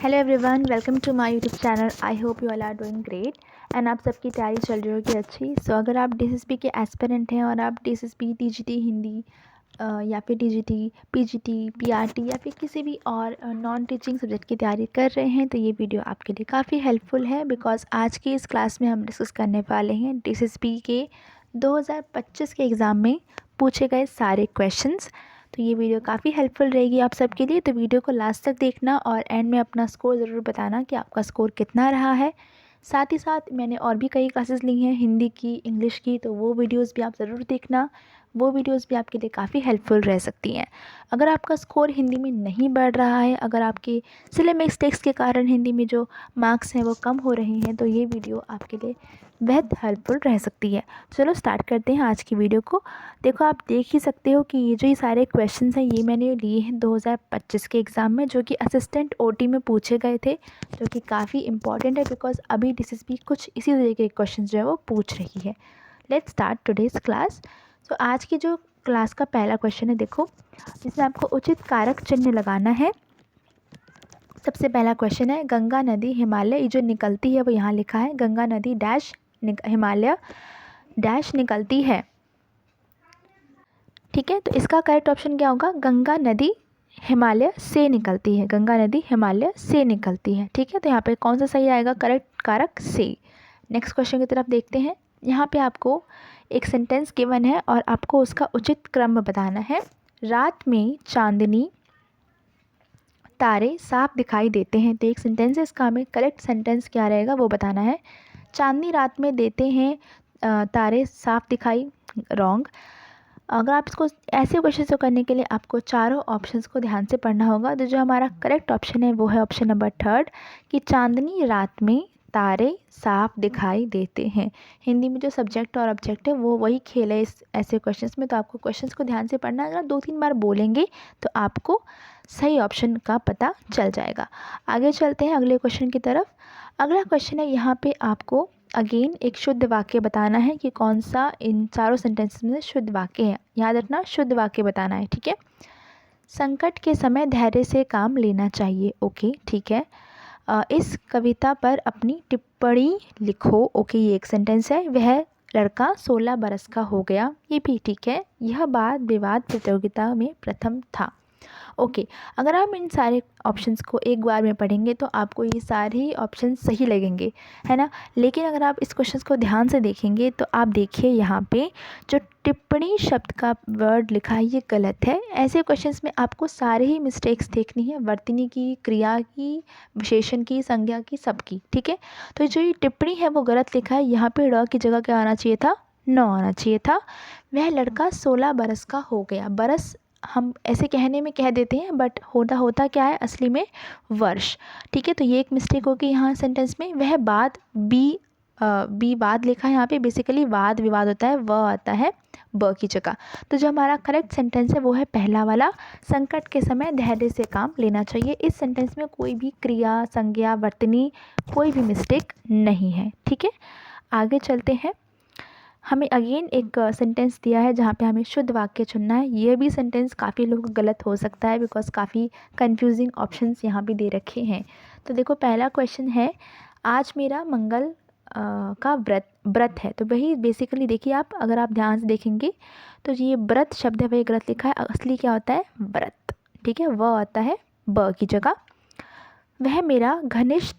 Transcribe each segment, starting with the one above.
Hello everyone, welcome to my YouTube channel. I hope you all are doing great and आप सबकी तैयारी चल रही होगी अच्छी। सो अगर आप डीएसएसबी के एस्पिरेंट हैं और आप डीएसएसबी टीजीटी हिंदी या फिर टीजीटी पीजीटी पीआरटी या फिर किसी भी और नॉन टीचिंग सब्जेक्ट की तैयारी कर रहे हैं तो ये वीडियो आपके लिए काफ़ी हेल्पफुल है। बिकॉज आज की इस क्लास में हम डिस्कस करने वाले हैं डीएसएसबी के 2025 के एग्ज़ाम में पूछे गए सारे क्वेश्चंस। तो ये वीडियो काफ़ी हेल्पफुल रहेगी आप सबके लिए। तो वीडियो को लास्ट तक देखना और एंड में अपना स्कोर ज़रूर बताना कि आपका स्कोर कितना रहा है। साथ ही साथ मैंने और भी कई क्लासेस ली हैं हिंदी की, इंग्लिश की, तो वो वीडियोस भी आप ज़रूर देखना। वो वीडियोस भी आपके लिए काफ़ी हेल्पफुल रह सकती हैं। अगर आपका स्कोर हिंदी में नहीं बढ़ रहा है, अगर आपके सिले मिस्टेक्स के कारण हिंदी में जो मार्क्स हैं वो कम हो रहे हैं, तो ये वीडियो आपके लिए बेहद हेल्पफुल रह सकती है। चलो स्टार्ट करते हैं आज की वीडियो को। देखो, आप देख ही सकते हो कि ये सारे क्वेश्चंस हैं ये मैंने लिए हैं 2025 के एग्ज़ाम में, जो कि असिस्टेंट ओटी में पूछे गए थे, जो कि काफ़ी इंपॉर्टेंट है बिकॉज अभी डीएसएसबी कुछ इसी तरह के क्वेश्चंस जो है वो पूछ रही है। Let's start today's class. So आज की जो क्लास का पहला क्वेश्चन है, देखो इसमें आपको उचित कारक चिन्ह लगाना है। सबसे पहला क्वेश्चन है, गंगा नदी हिमालय, ये जो निकलती है वो यहाँ लिखा है, गंगा नदी डैश हिमालय डैश निकलती है। ठीक है, तो इसका करेक्ट ऑप्शन क्या होगा? गंगा नदी हिमालय से निकलती है, गंगा नदी हिमालय से निकलती है। ठीक है, तो यहाँ पे कौन सा सही आएगा? करेक्ट कारक से। नेक्स्ट क्वेश्चन की तरफ देखते हैं। यहाँ पे आपको एक सेंटेंस गिवन है और आपको उसका उचित क्रम बताना है। रात में चांदनी तारे साफ दिखाई देते हैं, तो एक सेंटेंस है, इसका हमें करेक्ट सेंटेंस क्या रहेगा वो बताना है। चांदनी रात में देते हैं तारे साफ दिखाई, रॉन्ग। अगर आप इसको ऐसे क्वेश्चन को करने के लिए आपको चारों ऑप्शंस को ध्यान से पढ़ना होगा। तो जो हमारा करेक्ट ऑप्शन है वो है ऑप्शन नंबर थर्ड, कि चांदनी रात में तारे साफ दिखाई देते हैं। हिंदी में जो सब्जेक्ट और ऑब्जेक्ट है वो वही खेल है इस ऐसे क्वेश्चंस में। तो आपको क्वेश्चंस को ध्यान से पढ़ना है। अगर 2-3 बार बोलेंगे तो आपको सही ऑप्शन का पता चल जाएगा। आगे चलते हैं अगले क्वेश्चन की तरफ। अगला क्वेश्चन है, यहाँ पे आपको अगेन एक शुद्ध वाक्य बताना है कि कौन सा इन चारों सेंटेंसेस में शुद्ध वाक्य है। याद रखना, शुद्ध वाक्य बताना है। ठीक है, संकट के समय धैर्य से काम लेना चाहिए। ओके, ठीक है। इस कविता पर अपनी टिप्पणी लिखो। ओके, ये एक सेंटेंस है। वह लड़का 16 बरस का हो गया, ये भी ठीक है। यह वाद विवाद प्रतियोगिता में प्रथम था। ओके, अगर आप इन सारे ऑप्शंस को एक बार में पढ़ेंगे तो आपको ये सारे ही ऑप्शन सही लगेंगे, है ना। लेकिन अगर आप इस क्वेश्चन को ध्यान से देखेंगे तो आप देखिए यहाँ पे जो टिप्पणी शब्द का वर्ड लिखा है ये गलत है। ऐसे क्वेश्चंस में आपको सारे ही मिस्टेक्स देखनी है, वर्तनी की, क्रिया की, विशेषण की, संज्ञा की, सबकी। ठीक है, तो जो ये टिप्पणी है वो गलत लिखा है। यहाँ पे ड़ की जगह क्या आना चाहिए था? न आना चाहिए था। वह लड़का 16 बरस का हो गया। बरस हम ऐसे कहने में कह देते हैं, बट होता क्या है असली में? वर्ष। ठीक है, तो ये एक मिस्टेक होगी यहाँ सेंटेंस में। वह बाद बी वाद लिखा है यहाँ पे, बेसिकली वाद विवाद होता है, व आता है ब की जगह। तो जो हमारा करेक्ट सेंटेंस है वो है पहला वाला, संकट के समय धैर्य से काम लेना चाहिए। इस सेंटेंस में कोई भी क्रिया, संज्ञा, वर्तनी, कोई भी मिस्टेक नहीं है। ठीक है, आगे चलते हैं। हमें अगेन एक सेंटेंस दिया है जहाँ पे हमें शुद्ध वाक्य चुनना है। ये भी सेंटेंस काफ़ी लोगों को गलत हो सकता है बिकॉज काफ़ी कंफ्यूजिंग ऑप्शंस यहाँ भी दे रखे हैं। तो देखो, पहला क्वेश्चन है, आज मेरा मंगल का व्रत है। तो वही बेसिकली देखिए, आप अगर आप ध्यान से देखेंगे तो ये व्रत शब्द है वही गलत लिखा है। असली क्या होता है? व्रत। ठीक है, व आता है ब की जगह। वह मेरा घनिष्ठ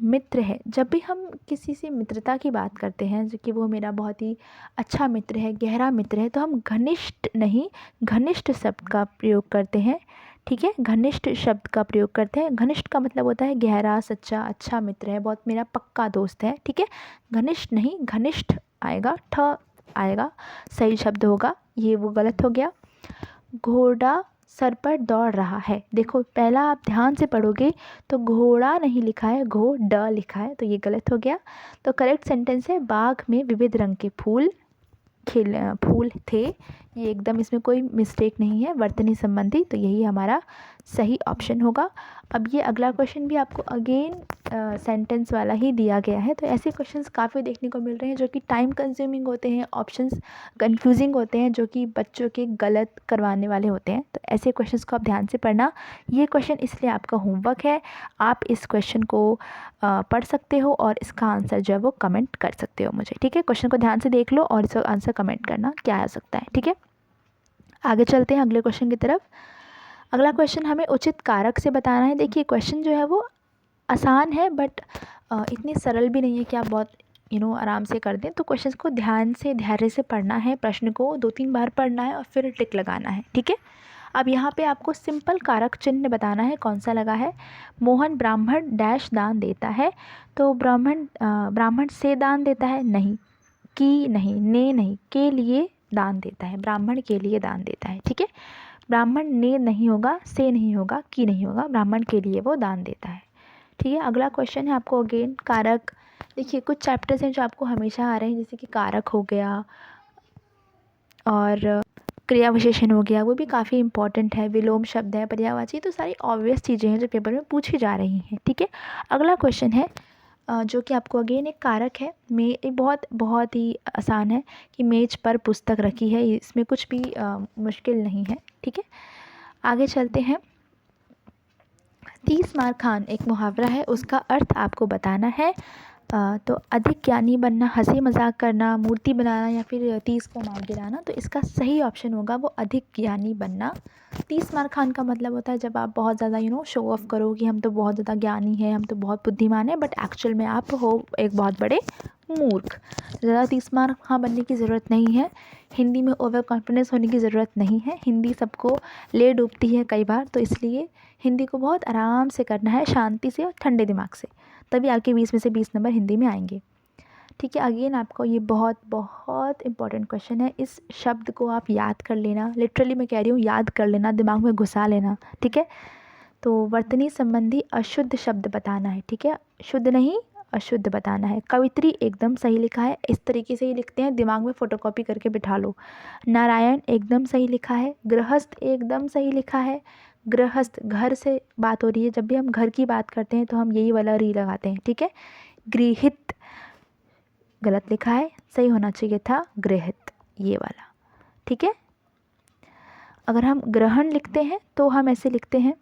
मित्र है। जब भी हम किसी से मित्रता की बात करते हैं, जो कि वो मेरा बहुत ही अच्छा मित्र है, गहरा मित्र है, तो हम घनिष्ठ नहीं घनिष्ठ शब्द का प्रयोग करते हैं। ठीक है, घनिष्ठ शब्द का प्रयोग करते हैं। घनिष्ठ का मतलब होता है गहरा, सच्चा, अच्छा मित्र है, बहुत मेरा पक्का दोस्त है। ठीक है, घनिष्ठ नहीं घनिष्ठ आएगा, ठ आएगा, सही शब्द होगा। ये वो गलत हो गया। घोड़ा सर पर दौड़ रहा है। देखो, पहला आप ध्यान से पढ़ोगे तो घोड़ा नहीं लिखा है, घोड़ लिखा है, तो ये गलत हो गया। तो करेक्ट सेंटेंस है, बाग में विविध रंग के फूल थे, ये एकदम इसमें कोई मिस्टेक नहीं है, वर्तनी संबंधी, तो यही हमारा सही ऑप्शन होगा। अब ये अगला क्वेश्चन भी आपको अगेन सेंटेंस वाला ही दिया गया है। तो ऐसे क्वेश्चंस काफ़ी देखने को मिल रहे हैं जो कि टाइम कंज्यूमिंग होते हैं, ऑप्शंस कंफ्यूजिंग होते हैं, जो कि बच्चों के गलत करवाने वाले होते हैं। तो ऐसे क्वेश्चंस को आप ध्यान से पढ़ना। ये क्वेश्चन इसलिए आपका होमवर्क है, आप इस क्वेश्चन को पढ़ सकते हो और इसका आंसर जो है वो कमेंट कर सकते हो मुझे, ठीक है। क्वेश्चन को ध्यान से देख लो और इसका आंसर कमेंट करना क्या आ सकता है, ठीक है। आगे चलते हैं अगले क्वेश्चन की तरफ। अगला क्वेश्चन हमें उचित कारक से बताना है। देखिए क्वेश्चन जो है वो आसान है, बट इतनी सरल भी नहीं है कि आप बहुत आराम से कर दें। तो क्वेश्चन को ध्यान से, धैर्य से पढ़ना है, प्रश्न को 2-3 बार पढ़ना है और फिर टिक लगाना है, ठीक है। अब यहाँ पे आपको सिंपल कारक चिन्ह बताना है, कौन सा लगा है। मोहन ब्राह्मण डैश दान देता है, तो ब्राह्मण से दान देता है, नहीं। की नहीं, ने नहीं, के लिए दान देता है, ब्राह्मण के लिए दान देता है, ठीक है। ब्राह्मण ने नहीं होगा, से नहीं होगा, की नहीं होगा, ब्राह्मण के लिए वो दान देता है, ठीक है। अगला क्वेश्चन है आपको अगेन कारक। देखिए कुछ चैप्टर्स हैं जो आपको हमेशा आ रहे हैं, जैसे कि कारक हो गया और क्रिया विशेषण हो गया, वो भी काफ़ी इंपॉर्टेंट है। विलोम शब्द है, पर्यायवाची, तो सारी ऑब्वियस चीज़ें हैं जो पेपर में पूछी जा रही हैं, ठीक है। अगला क्वेश्चन है जो कि आपको अगेन एक कारक है, एक बहुत ही आसान है कि मेज पर पुस्तक रखी है, इसमें कुछ भी मुश्किल नहीं है, ठीक है। आगे चलते हैं। 30 मार खान एक मुहावरा है, उसका अर्थ आपको बताना है। तो अधिक ज्ञानी बनना, हंसी मजाक करना, मूर्ति बनाना या फिर 30 को मार गिराना। तो इसका सही ऑप्शन होगा वो अधिक ज्ञानी बनना। 30 मार खान का मतलब होता है जब आप बहुत ज़्यादा शो ऑफ करो कि हम तो बहुत ज़्यादा ज्ञानी हैं, हम तो बहुत बुद्धिमान हैं, बट एक्चुअल में आप हो एक बहुत बड़े मूर्ख। ज़्यादा 30 मार खां बनने की ज़रूरत नहीं है। हिंदी में ओवर कॉन्फिडेंस होने की ज़रूरत नहीं है। हिंदी सबको ले डूबती है कई बार, तो इसलिए हिंदी को बहुत आराम से करना है, शांति से और ठंडे दिमाग से, तभी आपके 20 में से 20 नंबर हिंदी में आएंगे, ठीक है। अगेन आपको ये बहुत बहुत इंपॉर्टेंट क्वेश्चन है, इस शब्द को आप याद कर लेना, लिटरली मैं कह रही हूँ याद कर लेना, दिमाग में घुसा लेना, ठीक है। तो वर्तनी संबंधी अशुद्ध शब्द बताना है, ठीक है, शुद्ध नहीं अशुद्ध बताना है। कवित्री एकदम सही लिखा है, इस तरीके से ही लिखते हैं, दिमाग में फोटोकॉपी करके बिठा लो। नारायण एकदम सही लिखा है, गृहस्थ एकदम सही लिखा है। गृहस्थ, घर से बात हो रही है, जब भी हम घर की बात करते हैं तो हम यही वाला री लगाते हैं, ठीक है। गृहित गलत लिखा है, सही होना चाहिए था गृहित, ये वाला, ठीक है। अगर हम ग्रहण लिखते हैं तो हम ऐसे लिखते हैं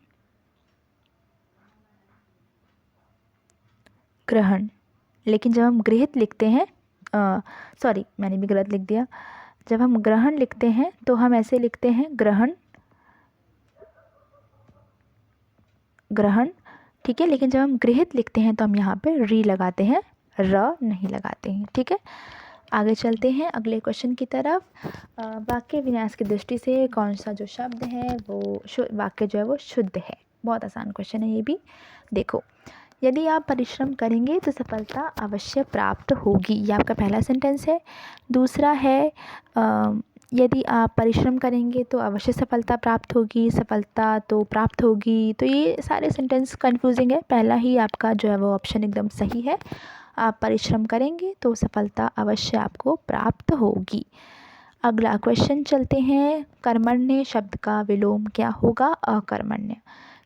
ग्रहण, लेकिन जब हम गृहित लिखते हैं, सॉरी मैंने भी गलत लिख दिया, जब हम ग्रहण लिखते हैं तो हम ऐसे लिखते हैं ग्रहण, ग्रहण, ठीक है। लेकिन जब हम गृहित लिखते हैं तो हम यहाँ पे री लगाते हैं, र नहीं लगाते हैं, ठीक है। आगे चलते हैं अगले क्वेश्चन की तरफ। वाक्य विन्यास की दृष्टि से कौन सा जो शब्द है वो वाक्य जो है वो शुद्ध है। बहुत आसान क्वेश्चन है ये भी। देखो, यदि आप परिश्रम करेंगे तो सफलता अवश्य प्राप्त होगी, ये आपका पहला सेंटेंस है। दूसरा है यदि आप परिश्रम करेंगे तो अवश्य सफलता प्राप्त होगी, सफलता तो प्राप्त होगी। तो ये सारे सेंटेंस कंफ्यूजिंग है, पहला ही आपका जो है वो ऑप्शन एकदम सही है। आप परिश्रम करेंगे तो सफलता अवश्य आपको प्राप्त होगी। अगला क्वेश्चन चलते हैं। कर्मण्य शब्द का विलोम क्या होगा? अकर्मण्य।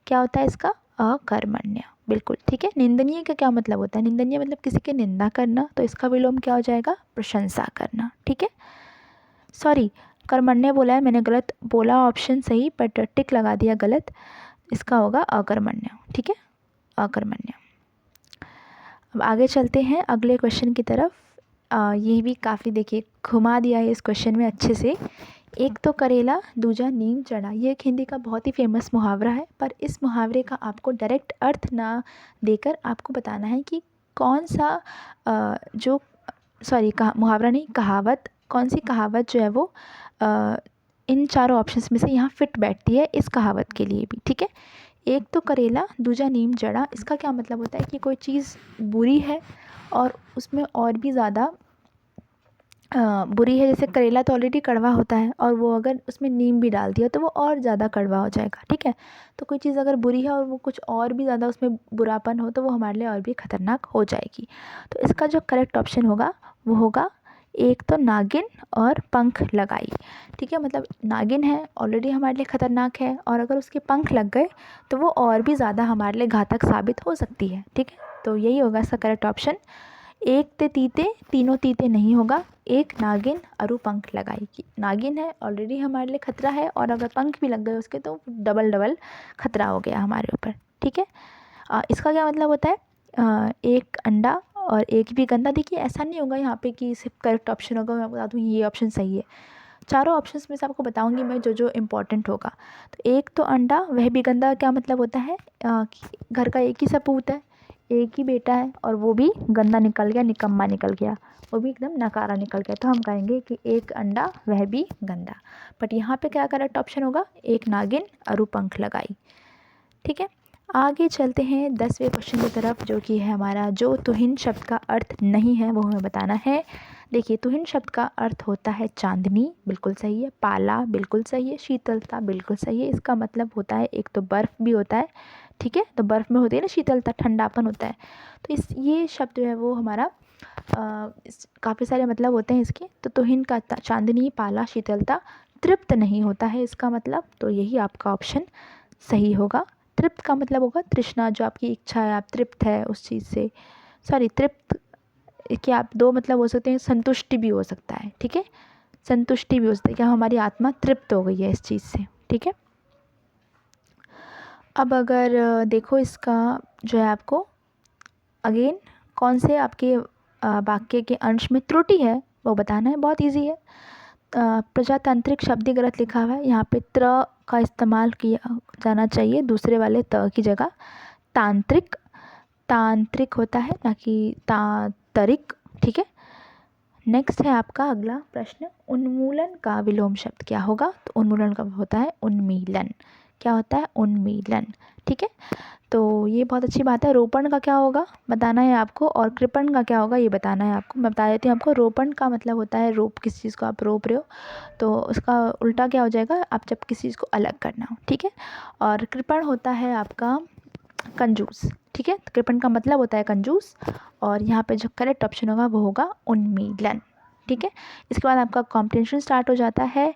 क्या होता है इसका? अकर्मण्य, बिल्कुल ठीक है। निंदनीय का क्या मतलब होता है? निंदनीय मतलब किसी की निंदा करना, तो इसका विलोम क्या हो जाएगा? प्रशंसा करना, ठीक है। सॉरी, कर्मण्य बोला है मैंने, गलत बोला ऑप्शन सही, बट टिक लगा दिया गलत, इसका होगा अकर्मण्य, ठीक है, अकर्मण्य। अब आगे चलते हैं अगले क्वेश्चन की तरफ। ये भी काफ़ी देखिए घुमा दिया है इस क्वेश्चन में अच्छे से। एक तो करेला दूजा नीम चढ़ा, ये एक हिंदी का बहुत ही फेमस मुहावरा है, पर इस मुहावरे का आपको डायरेक्ट अर्थ ना देकर आपको बताना है कि कौन सा जो सॉरी मुहावरा नहीं, कहावत, कौन सी कहावत जो है वो इन चारों ऑप्शंस में से यहाँ फिट बैठती है इस कहावत के लिए भी, ठीक है। एक तो करेला दूजा नीम जड़ा, इसका क्या मतलब होता है कि कोई चीज़ बुरी है और उसमें और भी ज़्यादा बुरी है। जैसे करेला तो ऑलरेडी कड़वा होता है और वो अगर उसमें नीम भी डाल दिया तो वो और ज़्यादा कड़वा हो जाएगा, ठीक है। तो कोई चीज़ अगर बुरी है और वो कुछ और भी ज़्यादा उसमें बुरापन हो तो वो हमारे लिए और भी ख़तरनाक हो जाएगी। तो इसका जो करेक्ट ऑप्शन होगा वो होगा एक तो नागिन और पंख लगाई। ठीक है, मतलब नागिन है ऑलरेडी हमारे लिए ख़तरनाक है, और अगर उसके पंख लग गए तो वो और भी ज़्यादा हमारे लिए घातक साबित हो सकती है। ठीक है, तो यही होगा इसका करेक्ट ऑप्शन। एक ते तीते तीनों तीते नहीं होगा, एक नागिन अरु पंख लगाई। कि नागिन है ऑलरेडी हमारे लिए खतरा है, और अगर पंख भी लग गए उसके तो डबल डबल खतरा हो गया हमारे ऊपर। ठीक है, इसका क्या मतलब होता है, एक अंडा और एक भी गंदा। देखिए ऐसा नहीं होगा यहाँ पे कि सिर्फ करेक्ट ऑप्शन होगा, मैं आपको बता दूँ ये ऑप्शन सही है। चारों ऑप्शंस में से आपको बताऊंगी मैं जो जो इम्पोर्टेंट होगा। तो एक तो अंडा वह भी गंदा, क्या मतलब होता है, कि घर का एक ही सपूत है, एक ही बेटा है, और वो भी गंदा निकल गया, निकम्मा निकल गया, वो भी एकदम नकारा निकल गया, तो हम कहेंगे कि एक अंडा वह भी गंदा। बट यहाँ पे क्या करेक्ट ऑप्शन होगा, एक नागिन अरु पंख लगाई। ठीक है, आगे चलते हैं 10वें क्वेश्चन की तरफ, जो कि है हमारा जो तुहिन शब्द का अर्थ नहीं है वो हमें बताना है। देखिए तुहिन शब्द का अर्थ होता है चांदनी, बिल्कुल सही है, पाला बिल्कुल सही है, शीतलता बिल्कुल सही है। इसका मतलब होता है एक तो बर्फ़ भी होता है। ठीक है, तो बर्फ़ में होती है ना शीतलता, ठंडापन होता है। तो ये शब्द जो है वो हमारा काफ़ी सारे मतलब होते हैं इसके। तो तुहिन का चांदनी, पाला, शीतलता, तृप्त नहीं होता है इसका मतलब, तो यही आपका ऑप्शन सही होगा। तृप्त का मतलब होगा तृष्णा, जो आपकी इच्छा है, आप तृप्त है उस चीज़ से। सॉरी, तृप्त के आप दो मतलब हो सकते हैं, संतुष्टि भी हो सकता है। ठीक है, संतुष्टि भी हो सकता है कि हमारी आत्मा तृप्त हो गई है इस चीज़ से। ठीक है, अब अगर देखो इसका जो है आपको अगेन कौन से आपके वाक्य के अंश में त्रुटि है वो बताना है। बहुत इजी है। प्रजातांत्रिक शब्द ही गलत लिखा हुआ है, यहाँ पे त्र का इस्तेमाल किया जाना चाहिए दूसरे वाले त की जगह। तांत्रिक, तांत्रिक होता है ना कि तांत्रिक। ठीक है, नेक्स्ट है आपका अगला प्रश्न, उन्मूलन का विलोम शब्द क्या होगा। तो उन्मूलन का होता है उन्मीलन। क्या होता है, उन्मीलन। ठीक है, तो ये बहुत अच्छी बात है। रोपण का क्या होगा बताना है आपको, और कृपण का क्या होगा ये बताना है आपको। मैं बता देती हूँ आपको। रोपण का मतलब होता है रोप, किसी चीज़ को आप रोप रहे हो, तो उसका उल्टा क्या हो जाएगा, आप जब किसी चीज़ को अलग करना हो। ठीक है, और कृपण होता है आपका कंजूस। ठीक है, कृपण का मतलब होता है कंजूस, और यहाँ पे जो करेक्ट ऑप्शन होगा वो होगा उन्मीलन। ठीक है, इसके बाद आपका कॉम्प्रिहेंशन स्टार्ट हो जाता है,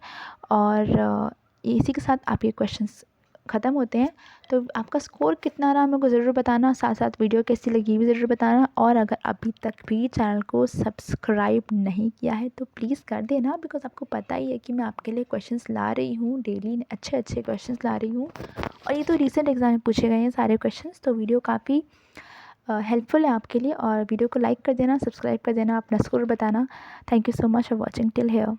और इसी के साथ आपके क्वेश्चंस ख़त्म होते हैं। तो आपका स्कोर कितना रहा मेरे को ज़रूर बताना, साथ साथ वीडियो कैसी लगी भी ज़रूर बताना, और अगर अभी तक भी चैनल को सब्सक्राइब नहीं किया है तो प्लीज़ कर देना, बिकॉज आपको पता ही है कि मैं आपके लिए क्वेश्चंस ला रही हूँ डेली, अच्छे अच्छे क्वेश्चंस ला रही हूँ, और ये तो रिसेंट एग्ज़ाम में पूछे गए हैं सारे क्वेश्चंस। तो वीडियो काफ़ी हेल्पफुल है आपके लिए, और वीडियो को लाइक कर देना, सब्सक्राइब कर देना, अपना स्कोर बताना। Thank you so much for watching till here.